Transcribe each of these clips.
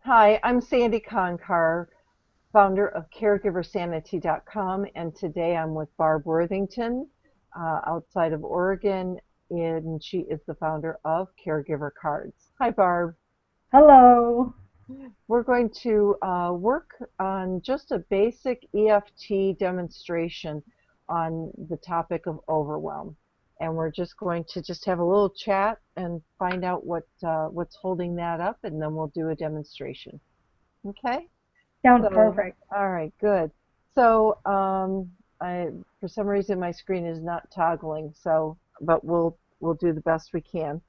Hi, I'm Sandy Concar, founder of CareGiverSanity.com, and today I'm with Barb Worthington outside of Oregon, and she is the founder of Caregiver Cards. Hi, Barb. Hello. We're going to work on just a basic EFT demonstration on the topic of overwhelm. And we're just going to just have a little chat and find out what's holding that up, and then we'll do a demonstration. Okay? Sounds So, perfect. all right, good. So, for some reason my screen is not toggling, so, but we'll do the best we can.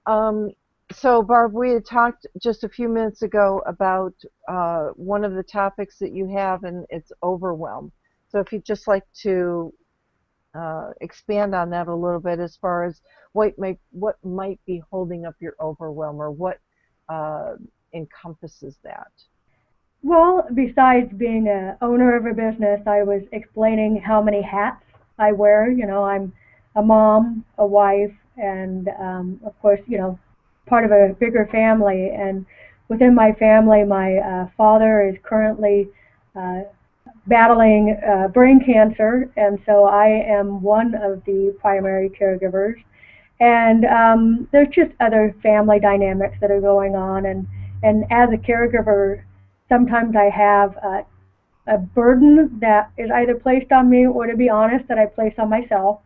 Um, so Barb, we had talked just a few minutes ago about one of the topics that you have, and it's overwhelm. So if you'd just like to expand on that a little bit as far as what might be holding up your overwhelm, or what uh, encompasses that. Well, besides being a owner of a business, I was explaining how many hats I wear. I'm a mom, a wife, and of course, part of a bigger family. And within my family, my father is currently uh, battling brain cancer, and so I am one of the primary caregivers. And there's just other family dynamics that are going on, and as a caregiver, sometimes I have a burden that is either placed on me or, to be honest, that I place on myself,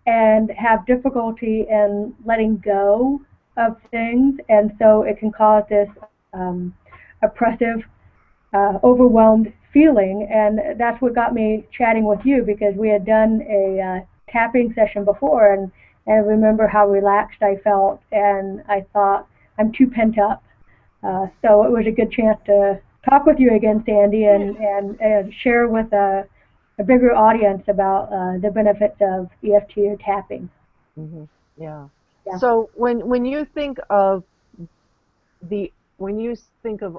and have difficulty in letting go of things, and so it can cause this um, oppressive, overwhelmed feeling. And that's what got me chatting with you, because we had done a tapping session before, and I remember how relaxed I felt, and I thought, I'm too pent up. So it was a good chance to talk with you again, Sandy, and share with a bigger audience about the benefits of EFT or tapping. Hmm. Yeah. Yeah. So when you think of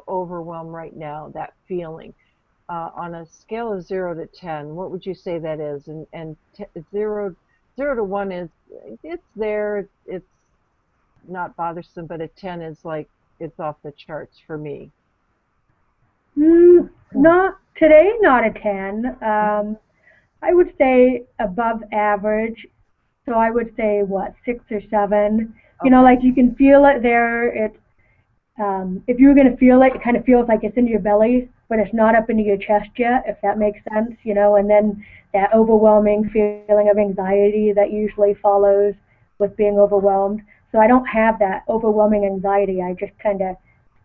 overwhelm right now, that feeling, on a scale of 0 to 10, what would you say that is? And zero to one is it's there, it's not bothersome, but a 10 is like it's off the charts for me. Not today, not a 10. I would say above average. So I would say what, 6 or 7. Okay. Like you can feel it there. If you were going to feel it, it kind of feels like it's in your belly, but it's not up into your chest yet, if that makes sense. And then that overwhelming feeling of anxiety that usually follows with being overwhelmed. So I don't have that overwhelming anxiety. I just kind of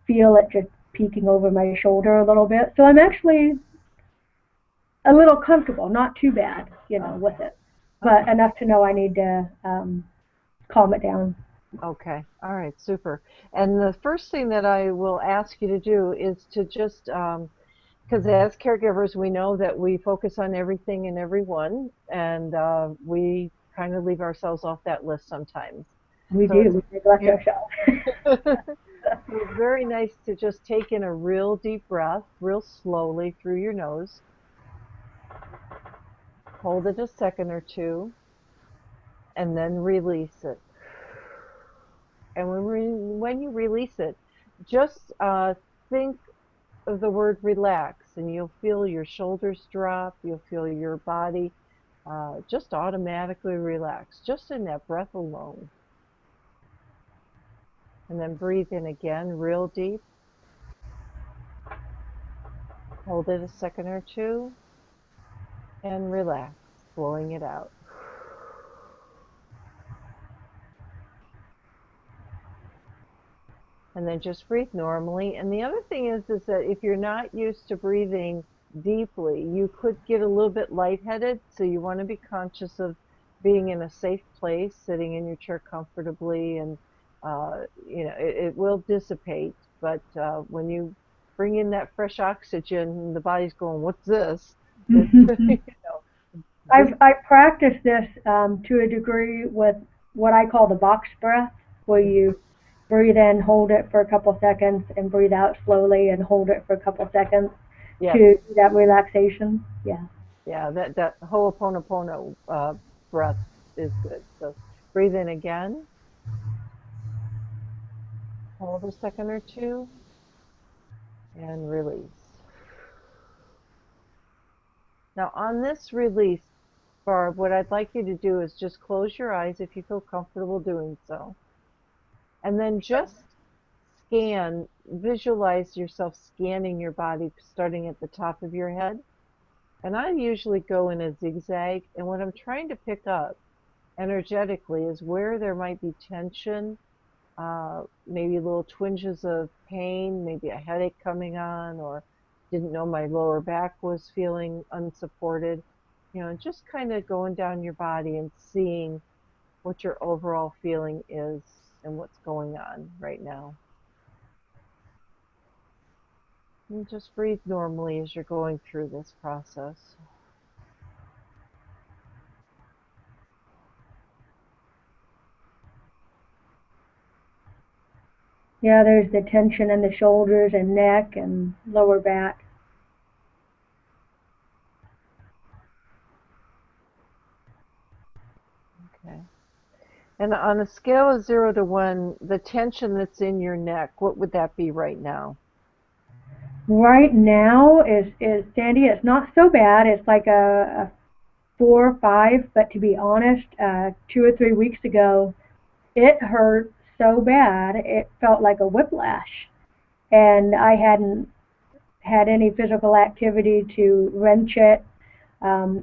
feel it just peeking over my shoulder a little bit. So I'm actually a little comfortable, not too bad, with Okay. it, but Okay. enough to know I need to calm it down. Okay. All right. Super. And the first thing that I will ask you to do is to just, because as caregivers, we know that we focus on everything and everyone, and we kind of leave ourselves off that list sometimes. We So do. it's We neglect yeah. ourselves. So it's very nice to just take in a real deep breath, real slowly through your nose. Hold it a second or two, and then release it. And when you release it, just think of the word relax, and you'll feel your shoulders drop. You'll feel your body just automatically relax, just in that breath alone. And then breathe in again, real deep. Hold it a second or two, and relax, blowing it out. And then just breathe normally. And the other thing is that if you're not used to breathing deeply, you could get a little bit lightheaded. So you want to be conscious of being in a safe place, sitting in your chair comfortably, and it will dissipate. But when you bring in that fresh oxygen, the body's going, "What's this?" It, this. I've practiced this to a degree with what I call the box breath, where you breathe in, hold it for a couple seconds, and breathe out slowly and hold it for a couple seconds to Yes, do that relaxation. Yeah. yeah, that Ho'oponopono breath is good. So breathe in again. Hold a second or two, and release. Now on this release, Barb, what I'd like you to do is just close your eyes if you feel comfortable doing so. And then just visualize yourself scanning your body starting at the top of your head. And I usually go in a zigzag, and what I'm trying to pick up energetically is where there might be tension, maybe little twinges of pain, maybe a headache coming on, or didn't know my lower back was feeling unsupported. Just kind of going down your body and seeing what your overall feeling is and what's going on right now. And just breathe normally as you're going through this process. Yeah, there's the tension in the shoulders and neck and lower back. Okay. And on a scale of 0 to 1, the tension that's in your neck, what would that be right now? Right now is Sandy. It's not so bad. It's like a 4 or 5. But to be honest, 2 or 3 weeks ago, it hurt so bad it felt like a whiplash, and I hadn't had any physical activity to wrench it.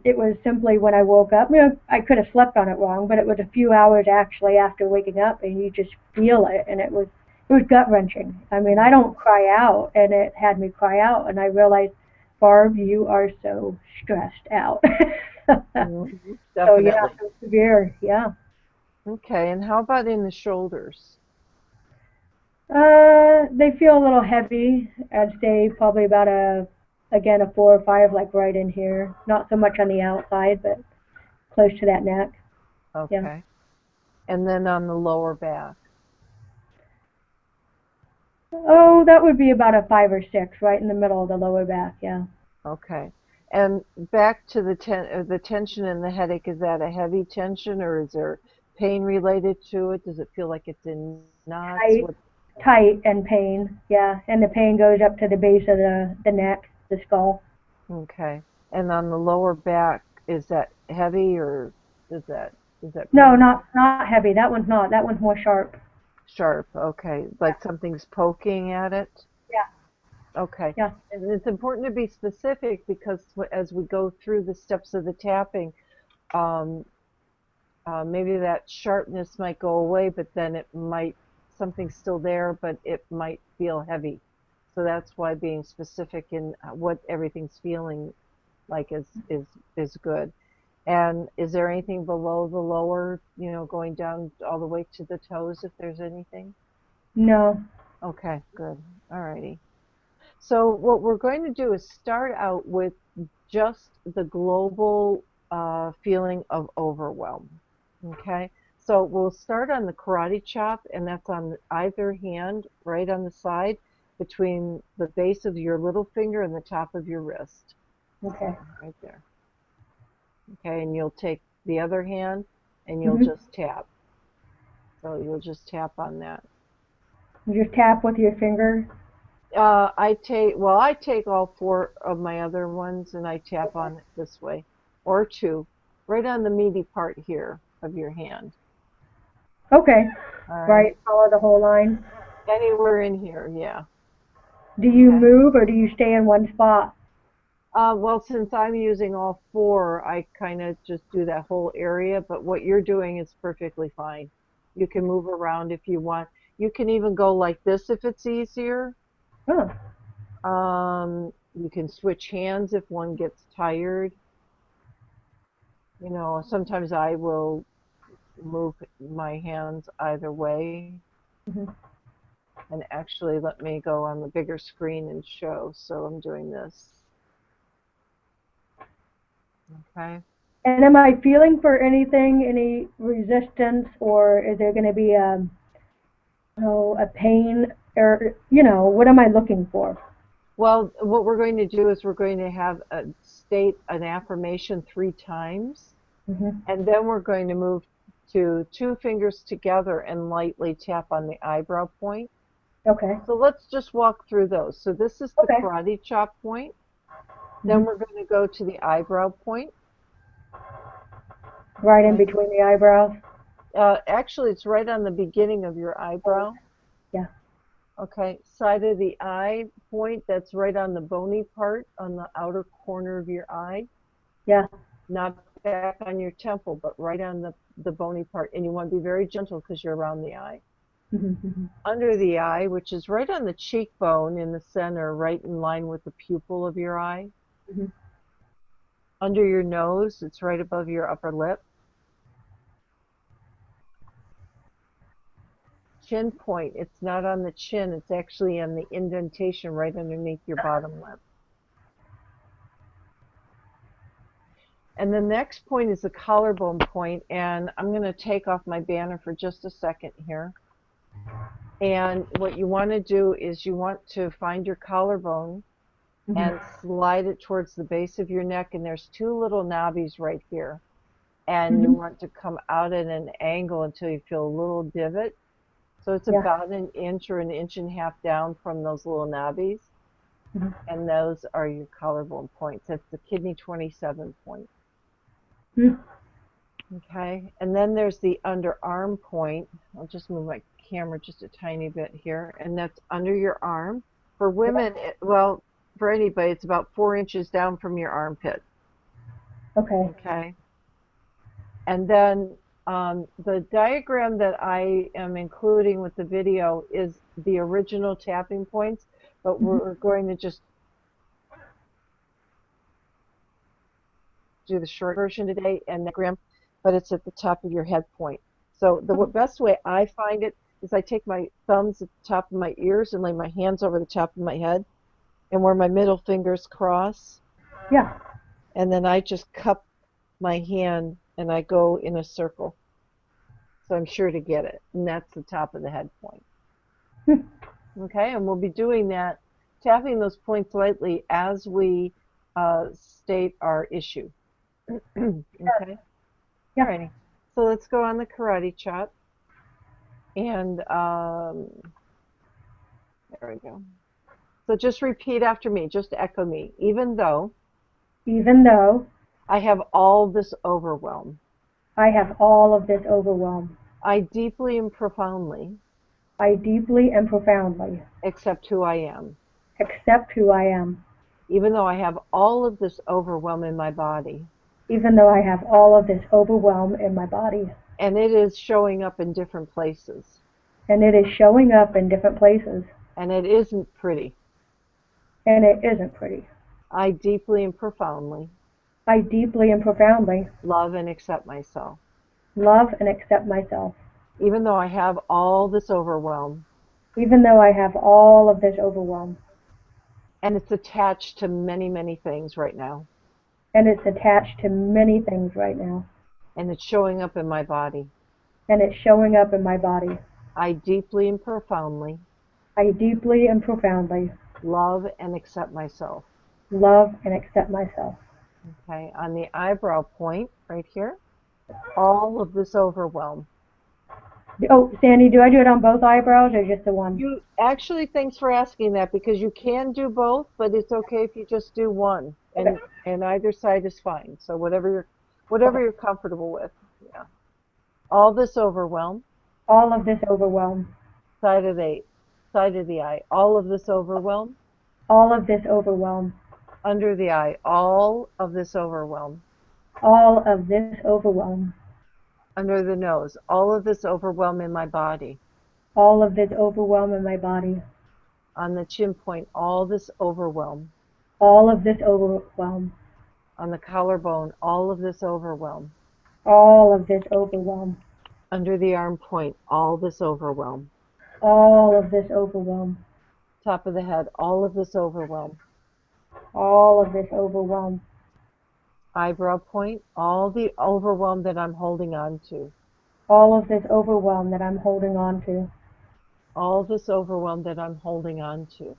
It was simply when I woke up. I could have slept on it wrong, but it was a few hours actually after waking up, and you just feel it, and it was gut wrenching. I mean, I don't cry out, and it had me cry out, and I realized, Barb, you are so stressed out. Mhm, So yeah, definitely. so severe. Yeah. Okay, and how about in the shoulders? They feel a little heavy. I'd say probably about again, a 4 or 5, like right in here. Not so much on the outside, but close to that neck. Yeah. Okay. And then on the lower back. Oh, that would be about a 5 or 6, right in the middle of the lower back. Yeah. Okay. And back to the tension and the headache, is that a heavy tension or is there pain related to it? Does it feel like it's in knots? Tight, tight and pain. Yeah, and the pain goes up to the base of the neck, the skull. Okay. And on the lower back, is that heavy or is that is that No, pain not heavy. That one's not. That one's more sharp. sharp? Okay. Yeah. Like something's poking at it? Yeah. Okay. Yeah. And it's important to be specific because as we go through the steps of the tapping, um, maybe that sharpness might go away, but then something's still there, but it might feel heavy. So that's why being specific in what everything's feeling like is good. And is there anything below the lower, going down all the way to the toes if there's anything? No. Okay, good. All righty. So what we're going to do is start out with just the global feeling of overwhelm. Okay, so we'll start on the karate chop, and that's on either hand, right on the side, between the base of your little finger and the top of your wrist. Okay. So right there. Okay, and you'll take the other hand and you'll Mhm. just tap. So you'll just tap on that. You just tap with your finger. I take all four of my other ones and I tap on it this way, or two, right on the meaty part here of your hand. Okay. All right, Right. Follow the whole line. anywhere in here, yeah. Do you Okay. move or do you stay in one spot? Well, since I'm using all four, I kind of just do that whole area, but what you're doing is perfectly fine. You can move around if you want. You can even go like this if it's easier. Oh. You can switch hands if one gets tired. Sometimes I will move my hands either way. Mhm. And actually, let me go on the bigger screen and show. So I'm doing this. Okay. And am I feeling for anything, any resistance, or is there going to be a pain, or what am I looking for? Well, what we're going to do is we're going to have state an affirmation 3 times, Hmm. and then we're going to move to 2 fingers together and lightly tap on the eyebrow point. Okay. So let's just walk through those. So this is the Okay. karate chop point. Then Hmm. we're going to go to the eyebrow point. Right in Okay. between the eyebrows. Actually, it's right on the beginning of your Oh, eyebrow. yeah. Okay. Side of the eye point, that's right on the bony part on the outer corner of your eye. Yeah. Not back on your temple, but right on the bony part. And you want to be very gentle because you're around the eye. Hmm. Hmm. Under the eye, which is right on the cheekbone in the center, right in line with the pupil of your eye. Hmm. Under your nose, it's right above your upper lip. Chin point, it's not on the chin, it's actually on the indentation right underneath your bottom lip. And the next point is the collarbone point, and I'm going to take off my banner for just a second here. And what you want to do is you want to find your collarbone Hmm. and slide it towards the base of your neck, and there's two little knobbies right here. And you Hmm. want to come out at an angle until you feel a little divot. So it's Yeah. about an inch or an inch and a half down from those little knobbies. Hmm. And those are your collarbone points. That's the kidney 27 point. Hmm. Okay. And then there's the underarm point. I'll just move my camera just a tiny bit here. And that's under your arm. For Yeah. women, well, for anybody, it's about 4 inches down from your armpit. Okay. Okay. And then the diagram that I am including with the video is the original tapping points, but Hmm. we're going to just do the short version today and diagram, but it's at the top of your head point. So the best way I find it is I take my thumbs at the top of my ears and lay my hands over the top of my head and where my middle fingers cross, Yeah. and then I just cup my hand and I go in a circle. So I'm sure to get it. And that's the top of the head point. Hmm. Okay, and we'll be doing that, tapping those points lightly as we state our issue. Okay, all Yeah. righty. So let's go on the karate chop. And there we go. So just repeat after me, just echo me. Even though Even though I have all this overwhelm, I have all of this overwhelm, I deeply and profoundly I deeply and profoundly accept who I am. accept who I am, Even though I have all of this overwhelm in my body, even though I have all of this overwhelm in my body, and it is showing up in different places, and it is showing up in different places, and it isn't pretty. and it isn't pretty. I deeply and profoundly I deeply and profoundly love and accept myself. love and accept myself, Even though I have all this overwhelm, even though I have all of this overwhelm, and it's attached to many, many things right now, and it's attached to many things right now, and it's showing up in my body. and it's showing up in my body. I deeply and profoundly I deeply and profoundly love and accept myself. love and accept myself. Okay, on the eyebrow point right here, all of this overwhelm. Oh, Sandy, do I do it on both eyebrows or just the one? You actually, thanks for asking that because you can do both, but it's okay if you just do one, Okay. and either side is fine. So Okay. whatever you're comfortable with. Yeah. All this overwhelm, All of this overwhelm. side of the side of the eye. All of this overwhelm, All of this overwhelm. under the eye. All of this overwhelm, All of this overwhelm. under the nose. All of this overwhelm in my body. All of this overwhelm in my body. On the chin point, all this overwhelm. All of this overwhelm. On the collarbone, all of this overwhelm. All of this overwhelm. Under the arm point, all this overwhelm. All of this overwhelm. Top of the head, all of this overwhelm. All of this overwhelm. Eyebrow point, all the overwhelm that I'm holding on to. All of this overwhelm that I'm holding on to. All this overwhelm that I'm holding on to.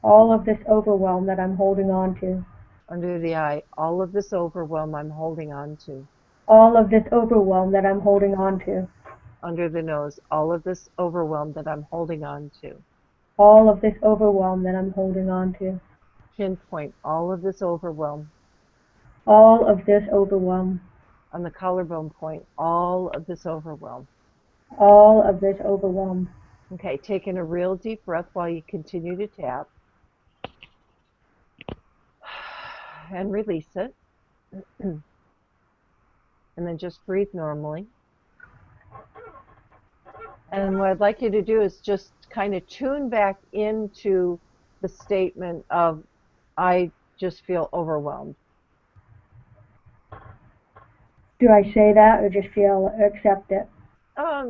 All of this overwhelm that I'm holding on to. Under the eye, all of this overwhelm I'm holding on to. All of this overwhelm that I'm holding on to. Under the nose, all of this overwhelm that I'm holding on to. All of this overwhelm that I'm holding on to. Pinpoint all of this overwhelm. All of this overwhelm. On the collarbone point, all of this overwhelm. All of this overwhelm. Okay, taking a real deep breath while you continue to tap and release it. And then just breathe normally. And what I'd like you to do is just kind of tune back into the statement of, I just feel overwhelmed. Do I say that or just feel accept it?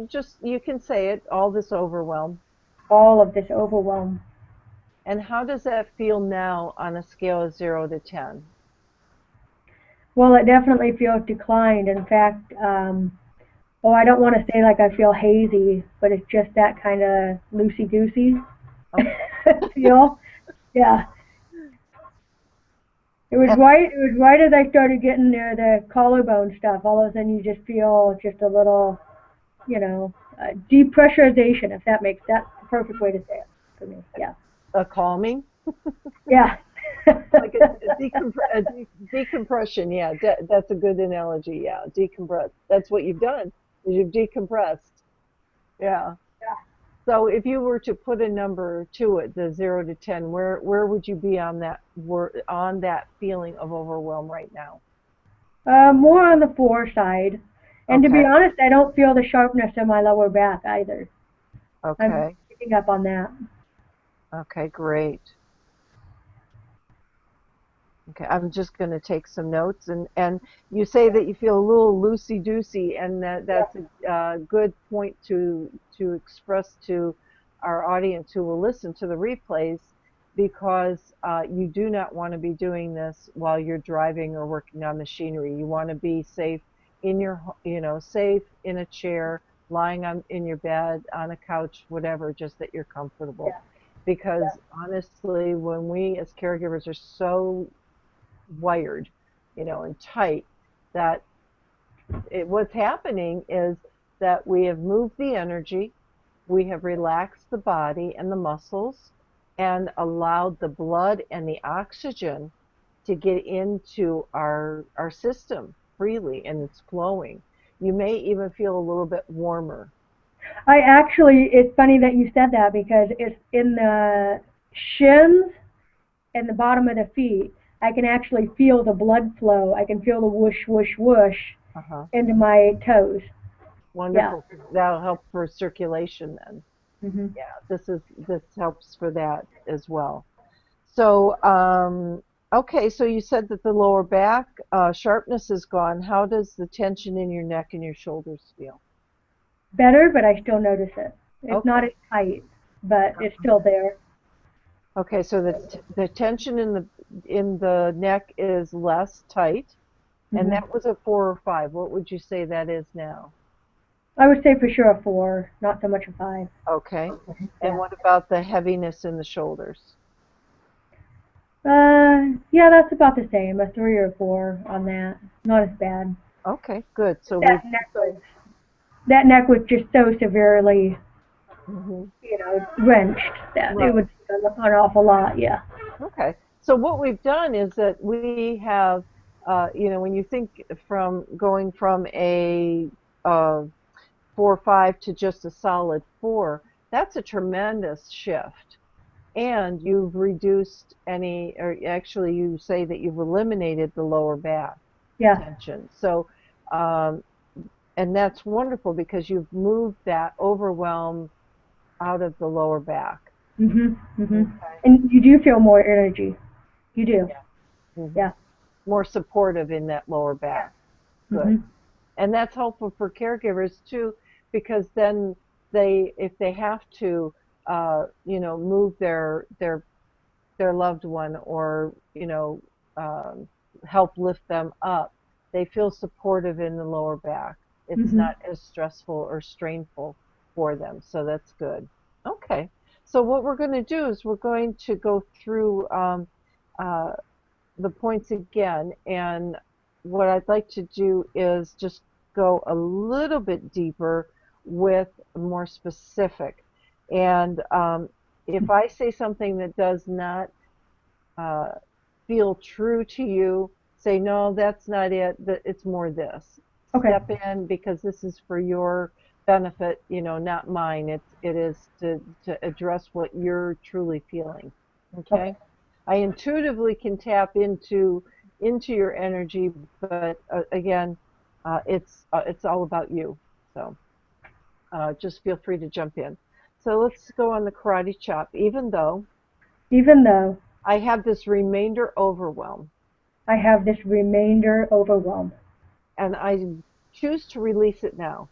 Just, you can say it, all this overwhelm. All of this overwhelm. And how does that feel now on a scale of 0 to 10? Well, it definitely feels declined. In fact, I don't want to say like I feel hazy, but it's just that kind of loosey-goosey feel. Yeah. It was right. It was right as I started getting near the collarbone stuff. All of a sudden, you just feel just a little, depressurization. If that's the perfect way to say it for me. Yeah. A calming? Yeah. Like a decompression. Yeah, that's a good analogy. Yeah, decompress. That's what you've done. Is you've decompressed. Yeah. So if you were to put a number to it, the 0 to 10, where would you be on that feeling of overwhelm right now? More on the 4 side. And to be Okay. honest, I don't feel the sharpness in my lower back either. I'm Okay. picking up on that. Okay, great. Okay, I'm just going to take some notes, and you say that you feel a little loosey-goosey, and that's a good point to express to our audience who will listen to the replays, because you do not want to be doing this while you're driving or working on machinery. You want to be safe in safe in a chair, lying in your bed, on a couch, whatever, just that you're comfortable. Yeah. Because honestly, when we as caregivers are so wired, and tight, that what's happening is that we have moved the energy, we have relaxed the body and the muscles, and allowed the blood and the oxygen to get into our system freely, and it's flowing. You may even feel a little bit warmer. It's funny that you said that because it's in the shins and the bottom of the feet. I can actually feel the blood flow. I can feel the whoosh, whoosh, whoosh Uh-huh. into my toes. Yeah. Wonderful. That'll help for circulation then. Mhm. Yeah, this helps for that as well. So, okay, so you said that the lower back sharpness is gone. How does the tension in your neck and your shoulders feel? Better, but I still notice it. It's not Okay. as tight, but it's still there. Okay, so the tension in the neck is less tight, and Mhm. that was a 4 or 5. What would you say that is now? I would say for sure a 4, not so much a 5. Okay. And Yeah. what about the heaviness in the shoulders? Yeah, that's about the same. A 3 or a 4 on that. Not as bad. Okay, good. So That we've neck was that neck was just so severely, mhm. wrenched that it Right. would take an awful lot. Yeah. Okay. So what we've done is that we have, when you think from going from a 4 or 5 to just a solid 4, that's a tremendous shift. And you've reduced or actually you say that you've eliminated the lower back Yeah. tension. So, um, and that's wonderful because you've moved that overwhelm out of the lower back. Mhm. Mhm. Okay. And you do feel more energy. You do. Yeah. Hmm. Yeah. More supportive in that lower back. Good. Mhm. And that's helpful for caregivers too, because then if they have to, move their loved one, or help lift them up, they feel supportive in the lower back. It's Mhm. not as stressful or strainful for them, so that's good. Okay, so what we're going to do is we're going to go through uh, the points again, and what I'd like to do is just go a little bit deeper with more specific. And if I say something that does not uh, feel true to you, say, no, that's not it. It's more this. Okay. Step in because this is for your benefit, not mine. It is to address what you're truly feeling. Okay. Okay. I intuitively can tap into your energy, but again, it's all about you. So just feel free to jump in. So let's go on the karate chop. Even though I have this remainder overwhelm, I have this remainder overwhelm, and I choose to release it now.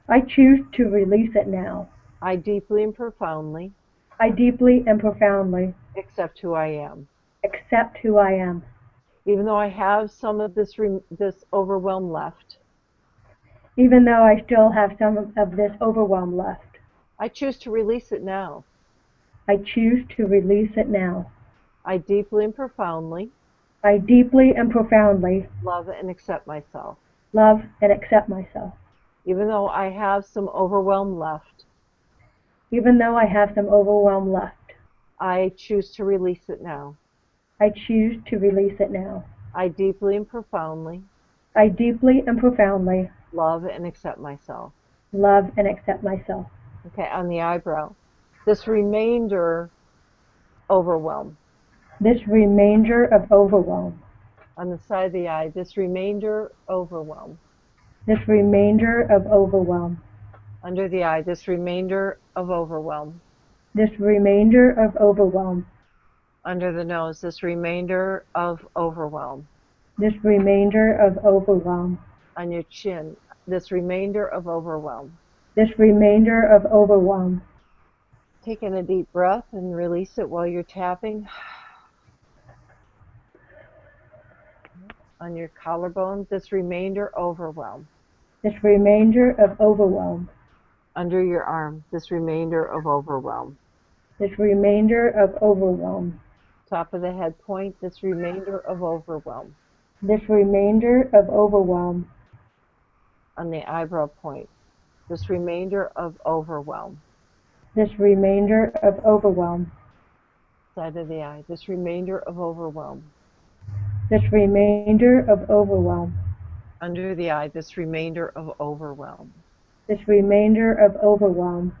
I choose to release it now. I deeply and profoundly I deeply and profoundly accept who I am. accept who I am. Even though I have some of this overwhelm left, Even though I still have some of this overwhelm left, I choose to release it now. I choose to release it now. I deeply and profoundly I deeply and profoundly love and accept myself. love and accept myself. Even though I have some overwhelm left, Even though I have some overwhelm left, I choose to release it now. I choose to release it now. I deeply and profoundly I deeply and profoundly love and accept myself. love and accept myself. Okay, on the eyebrow. This remainder overwhelm. This remainder of overwhelm. On the side of the eye, this remainder overwhelm. This remainder of overwhelm. Under the eye, this remainder of overwhelm. This remainder of overwhelm. Under the nose, this remainder of overwhelm. This remainder of overwhelm. On your chin, this remainder of overwhelm. This remainder of overwhelm. Take in a deep breath and release it while you're tapping. On your collarbone, this remainder overwhelm. This remainder of overwhelm. Under your arm, this remainder of overwhelm. This remainder of overwhelm. Top of the head point, this remainder of overwhelm. This remainder of overwhelm. On the eyebrow point, this remainder of overwhelm. This remainder of overwhelm. Side of the eye, this remainder of overwhelm. This remainder of overwhelm. Under the eye, this remainder of overwhelm. This remainder of overwhelm.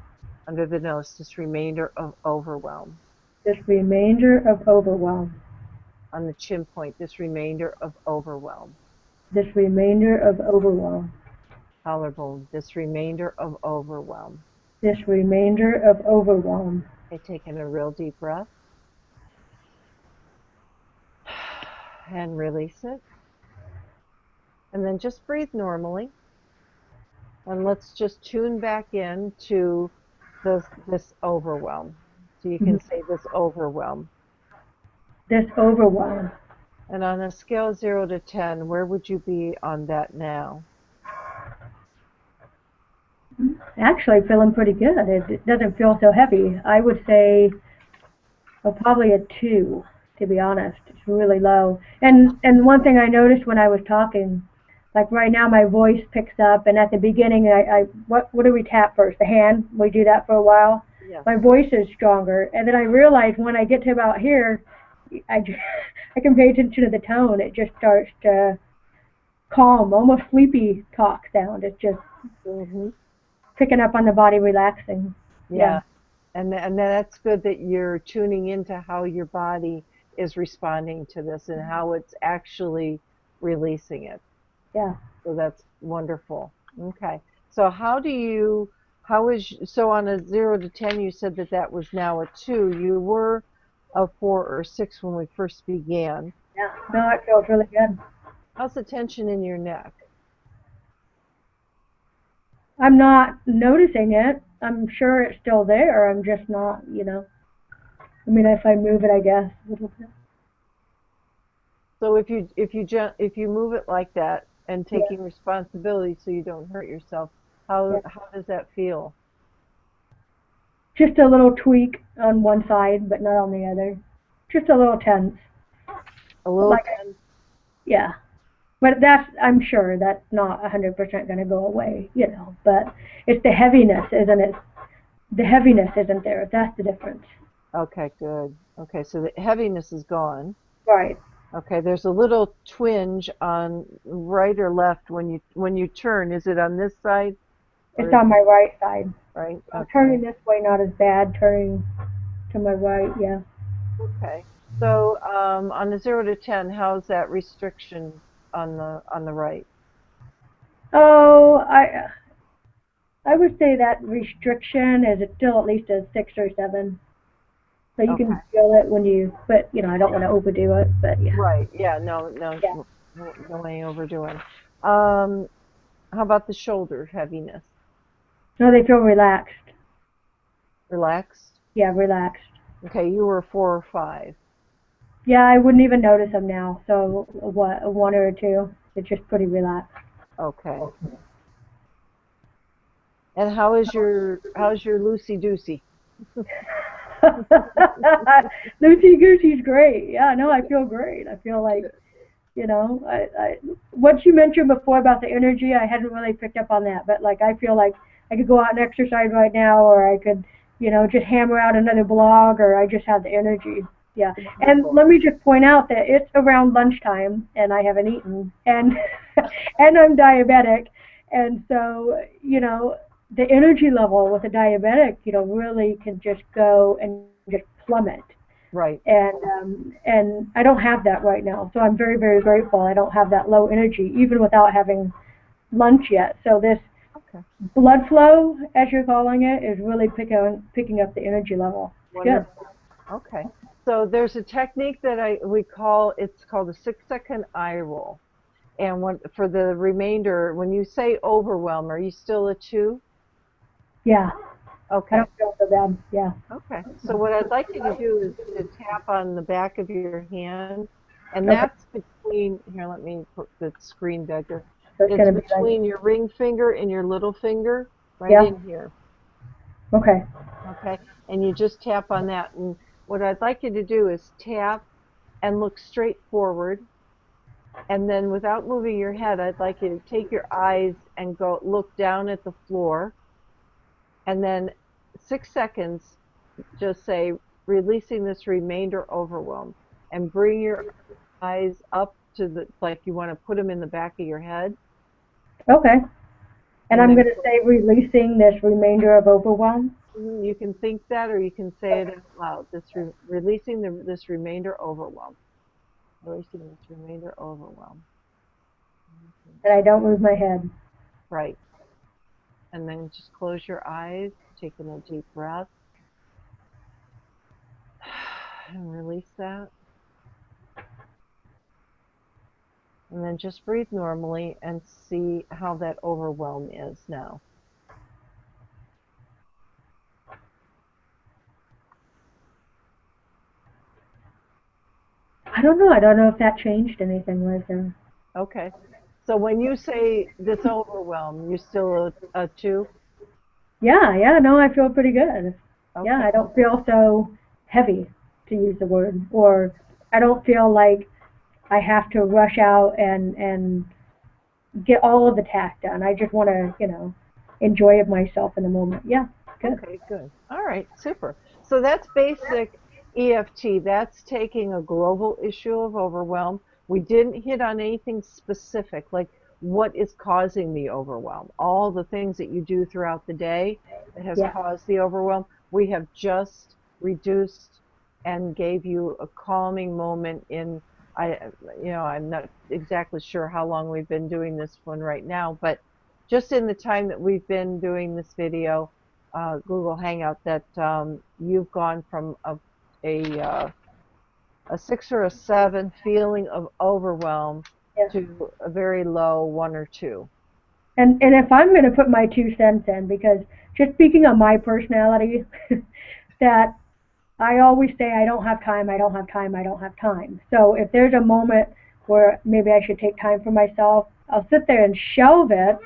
Under the nose, this remainder of overwhelm. This remainder of overwhelm. On the chin point, this remainder of overwhelm. This remainder of overwhelm. Collarbone, this remainder of overwhelm. This remainder of overwhelm. Okay, take in a real deep breath. And release it. And then just breathe normally. And let's just tune back in to this overwhelm. So you can say this overwhelm. This overwhelm. And on a scale of 0 to 10, where would you be on that now? Actually feeling pretty good. It doesn't feel so heavy. I would say probably a 2, to be honest. It's really low. And one thing I noticed when I was talking, like right now my voice picks up, and at the beginning what do we tap first? The hand. We do that for a while. Yeah. My voice is stronger, and then I realized when I get to about here, I can pay attention to the tone. It just starts to calm, almost sleepy talk sound. It's just picking up on the body relaxing. Yeah. And that's good that you're tuning into how your body is responding to this and how it's actually releasing it. Yeah. So that's wonderful. Okay. So so on a 0 to 10, you said that was now a 2. You were a 4 or 6 when we first began. Yeah. No, it feels really good. How's the tension in your neck? I'm not noticing it. I'm sure it's still there. I'm just not, I mean, if I move it, I guess a little bit. So if you move it like that and taking responsibility so you don't hurt yourself, how does that feel? Just a little tweak on one side, but not on the other. Just a little tense. A little tense? Yeah. But I'm sure that's not 100% going to go away, but it's the heaviness, isn't it? The heaviness isn't there. That's the difference. Okay, good. Okay, so the heaviness is gone. Right. Okay, there's a little twinge on right or left when you turn. Is it on this side or It's is on it my right side. right? Turning Okay. this way, not as bad. Turning to my right, yeah. Okay. So, on a 0 to 10, how's that restriction on the right? Oh, I would say that restriction is still at least a 6 or 7. So you Okay. can feel it when you, but I don't want to overdo it. But yeah, Right. Yeah. No. No. yeah. No any overdoing. Um, how about the shoulder heaviness? No, they feel relaxed. Relaxed. Yeah, relaxed. Okay. You were 4 or 5. Yeah, I wouldn't even notice them now. So what, a 1 or a 2? It's just pretty relaxed. Okay. And how's your loosey goosey? Lucy Goosey's great. Yeah, no, I feel great. I feel like, what you mentioned before about the energy, I hadn't really picked up on that, but like I feel like I could go out and exercise right now, or I could, just hammer out another blog, or I just have the energy. Yeah, and Wonderful. let me just point out that it's around lunchtime, and I haven't eaten, and and I'm diabetic, and so the energy level with a diabetic, really can just go and just plummet, Right. and I don't have that right now. So I'm very, very grateful. I don't have that low energy, even without having lunch yet. So this Okay. blood flow, as you're calling it, is really picking up the energy level. It's good. Wonderful. Okay. So there's a technique that we call it's called a 6 second eye roll. And for the remainder, when you say overwhelm, are you still a 2? Yeah, I Okay. don't feel so bad. Yeah. Okay. So what I'd like you to do is to tap on the back of your hand, and Okay. that's between, here, let me put the screen bigger. So it's It's gonna be like, between your ring finger and your little finger, right yeah. in here. Okay. Okay. And you just tap on that. And what I'd like you to do is tap and look straight forward. And then without moving your head, I'd like you to take your eyes and go look down at the floor. And then 6 seconds, just say, releasing this remainder overwhelm. And bring your eyes up to like you want to put them in the back of your head. Okay. And And I'm then gonna say releasing this remainder of overwhelm. you can think that or you can say it out loud. Releasing this remainder overwhelm. Releasing this remainder overwhelm. And I don't move my head. Right. And then just close your eyes, taking a deep breath, and release that. And then just breathe normally and see how that overwhelm is now. I don't know. I don't know if that changed anything right there. Okay. So when you say this overwhelm, you're still a 2? Yeah, yeah, no, I feel pretty good. Yeah, Okay. I don't feel so heavy, to use the word, or I don't feel like I have to rush out and get all of the tasks done. I just want to, enjoy myself in the moment. Yeah, good. Okay, good. All right, super. So that's basic EFT. That's taking a global issue of overwhelm. We didn't hit on anything specific, like what is causing the overwhelm, all the things that you do throughout the day that has Yeah. caused the overwhelm. We have just reduced and gave you a calming moment I, I'm not exactly sure how long we've been doing this one right now, but just in the time that we've been doing this video, Google Hangout, that you've gone from a 6 or a 7 feeling of overwhelm Yeah. to a very low 1 or 2. And if I'm going to put my 2 cents in, because just speaking on my personality, that I always say I don't have time, I don't have time, I don't have time. So if there's a moment where maybe I should take time for myself, I'll sit there and shelve it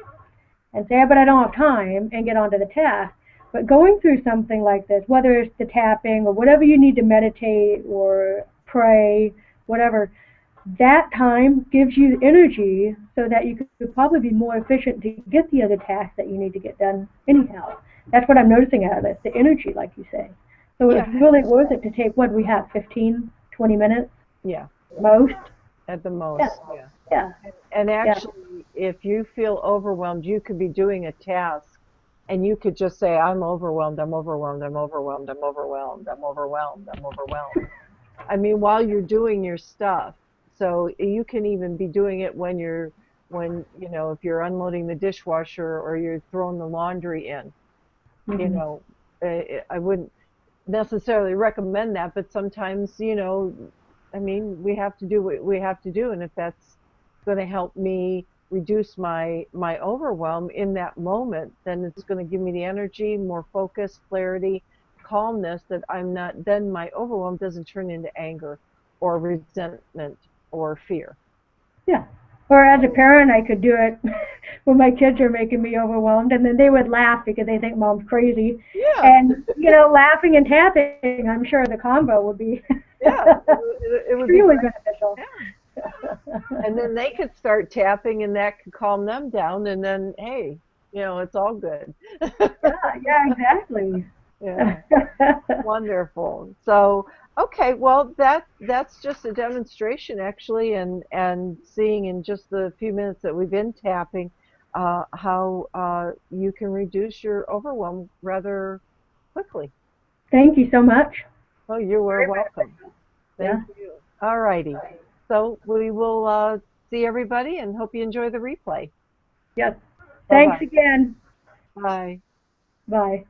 and say, but I don't have time, and get onto the task. But going through something like this, whether it's the tapping or whatever you need to meditate or pray, whatever, that time gives you energy so that you could probably be more efficient to get the other tasks that you need to get done anyhow. That's what I'm noticing out of this, the energy, like you say. So Yeah, it's really worth it to take what we have, 15, 20 minutes yeah, most. at the Yeah, most, yeah. yeah, And yeah. actually, if you feel overwhelmed, you could be doing a task and you could just say, I'm overwhelmed, I'm overwhelmed, I'm overwhelmed, I'm overwhelmed, I'm overwhelmed, I'm overwhelmed. I mean, while you're doing your stuff. So you can even be doing it when if you're unloading the dishwasher or you're throwing the laundry in, you Hmm. know, I wouldn't necessarily recommend that, but sometimes, I mean, we have to do what we have to do. And if that's going to help me reduce my overwhelm in that moment, then it's going to give me the energy, more focus, clarity, calmness that I'm not, then my overwhelm doesn't turn into anger or resentment or fear. Yeah. Or as a So, parent, I could do it when my kids are making me overwhelmed, and then they would laugh because they think mom's crazy. yeah, And, laughing and tapping, I'm sure the combo would be yeah, it would be extremely great. beneficial. Yeah. And then they could start tapping and that could calm them down. And then, hey, it's all good. Yeah, yeah, exactly. Yeah. Wonderful. So, okay, well, that's just a demonstration actually, and seeing in just the few minutes that we've been tapping, how you can reduce your overwhelm rather quickly. Thank you so much. Oh, you are Very welcome. beneficial. Thank Yeah. you. All righty. So we will see everybody and hope you enjoy the replay. Yes. Thanks Bye-bye. again. Bye. Bye.